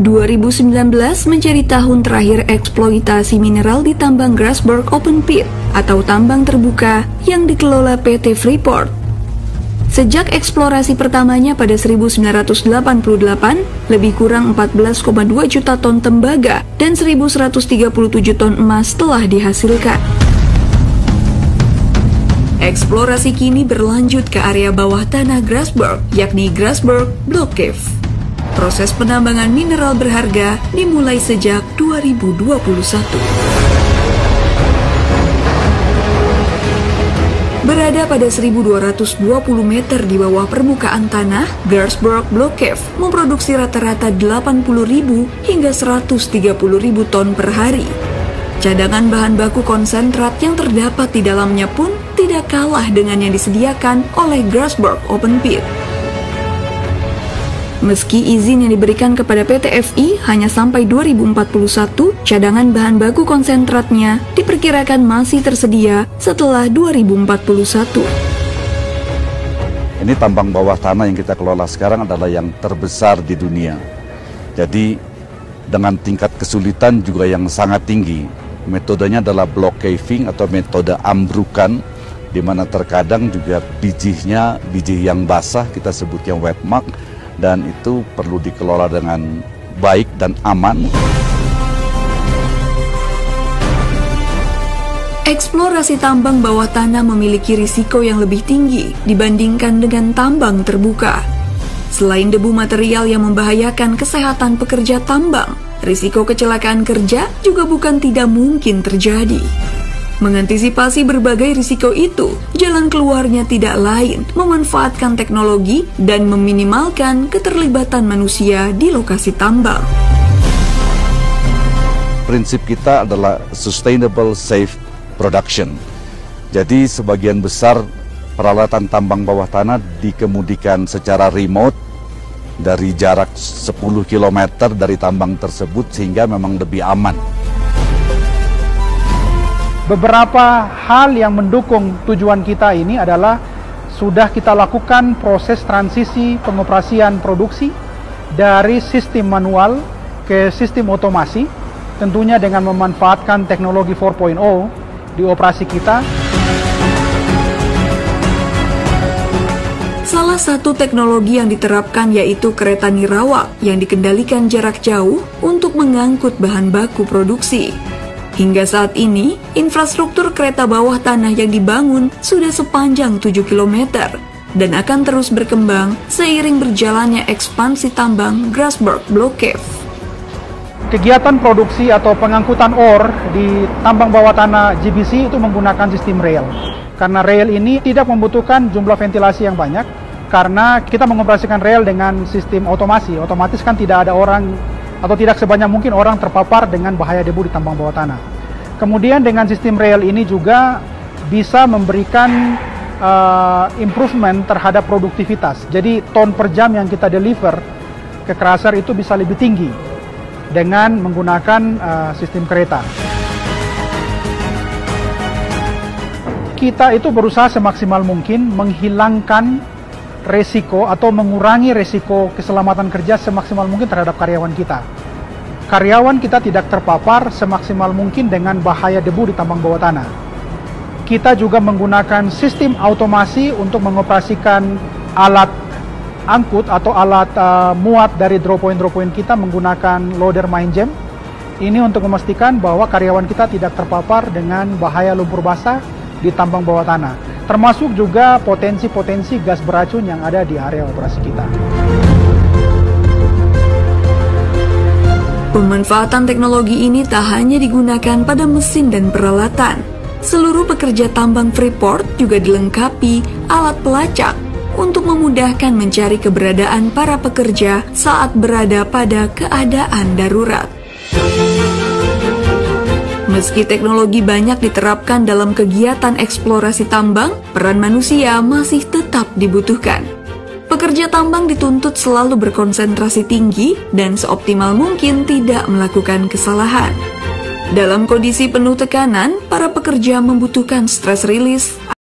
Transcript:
2019 menjadi tahun terakhir eksploitasi mineral di tambang Grasberg Open Pit atau tambang terbuka yang dikelola PT Freeport. Sejak eksplorasi pertamanya pada 1988, lebih kurang 14,2 juta ton tembaga dan 1.137 ton emas telah dihasilkan. Eksplorasi kini berlanjut ke area bawah tanah Grasberg, yakni Grasberg Block Cave. Proses penambangan mineral berharga dimulai sejak 2021. Berada pada 1.220 meter di bawah permukaan tanah, Grasberg Block Cave memproduksi rata-rata 80.000 hingga 130.000 ton per hari. Cadangan bahan baku konsentrat yang terdapat di dalamnya pun tidak kalah dengan yang disediakan oleh Grasberg Open Pit. Meski izin yang diberikan kepada PT FI hanya sampai 2041, cadangan bahan baku konsentratnya diperkirakan masih tersedia setelah 2041. Ini tambang bawah tanah yang kita kelola sekarang adalah yang terbesar di dunia. Jadi dengan tingkat kesulitan juga yang sangat tinggi. Metodenya adalah block caving atau metode ambrukan, di mana terkadang juga biji yang basah, kita sebut yang wet mark, dan itu perlu dikelola dengan baik dan aman. Eksplorasi tambang bawah tanah memiliki risiko yang lebih tinggi dibandingkan dengan tambang terbuka. Selain debu material yang membahayakan kesehatan pekerja tambang, risiko kecelakaan kerja juga bukan tidak mungkin terjadi. Mengantisipasi berbagai risiko itu, jalan keluarnya tidak lain memanfaatkan teknologi dan meminimalkan keterlibatan manusia di lokasi tambang. Prinsip kita adalah sustainable safe production. Jadi sebagian besar peralatan tambang bawah tanah dikemudikan secara remote dari jarak 10 km dari tambang tersebut sehingga memang lebih aman. Beberapa hal yang mendukung tujuan kita ini adalah sudah kita lakukan proses transisi pengoperasian produksi dari sistem manual ke sistem otomasi, tentunya dengan memanfaatkan teknologi 4.0 di operasi kita. Salah satu teknologi yang diterapkan yaitu kereta nirawak yang dikendalikan jarak jauh untuk mengangkut bahan baku produksi. Hingga saat ini, infrastruktur kereta bawah tanah yang dibangun sudah sepanjang 7 km dan akan terus berkembang seiring berjalannya ekspansi tambang Grasberg Block Cave. Kegiatan produksi atau pengangkutan ore di tambang bawah tanah GBC itu menggunakan sistem rail. Karena rail ini tidak membutuhkan jumlah ventilasi yang banyak, karena kita mengoperasikan rail dengan sistem otomasi. Otomatis kan tidak ada orang atau tidak sebanyak mungkin orang terpapar dengan bahaya debu di tambang bawah tanah. Kemudian dengan sistem rail ini juga bisa memberikan improvement terhadap produktivitas. Jadi ton per jam yang kita deliver ke crusher itu bisa lebih tinggi dengan menggunakan sistem kereta. Kita itu berusaha semaksimal mungkin menghilangkan resiko atau mengurangi resiko keselamatan kerja semaksimal mungkin terhadap karyawan kita. Karyawan kita tidak terpapar semaksimal mungkin dengan bahaya debu di tambang bawah tanah. Kita juga menggunakan sistem automasi untuk mengoperasikan alat angkut atau alat muat dari draw point kita menggunakan loader mine jam. Ini untuk memastikan bahwa karyawan kita tidak terpapar dengan bahaya lumpur basah di tambang bawah tanah. Termasuk juga potensi-potensi gas beracun yang ada di area operasi kita. Pemanfaatan teknologi ini tak hanya digunakan pada mesin dan peralatan. Seluruh pekerja tambang Freeport juga dilengkapi alat pelacak untuk memudahkan mencari keberadaan para pekerja saat berada pada keadaan darurat. Meski teknologi banyak diterapkan dalam kegiatan eksplorasi tambang, peran manusia masih tetap dibutuhkan. Pekerja tambang dituntut selalu berkonsentrasi tinggi dan seoptimal mungkin tidak melakukan kesalahan. Dalam kondisi penuh tekanan, para pekerja membutuhkan stress release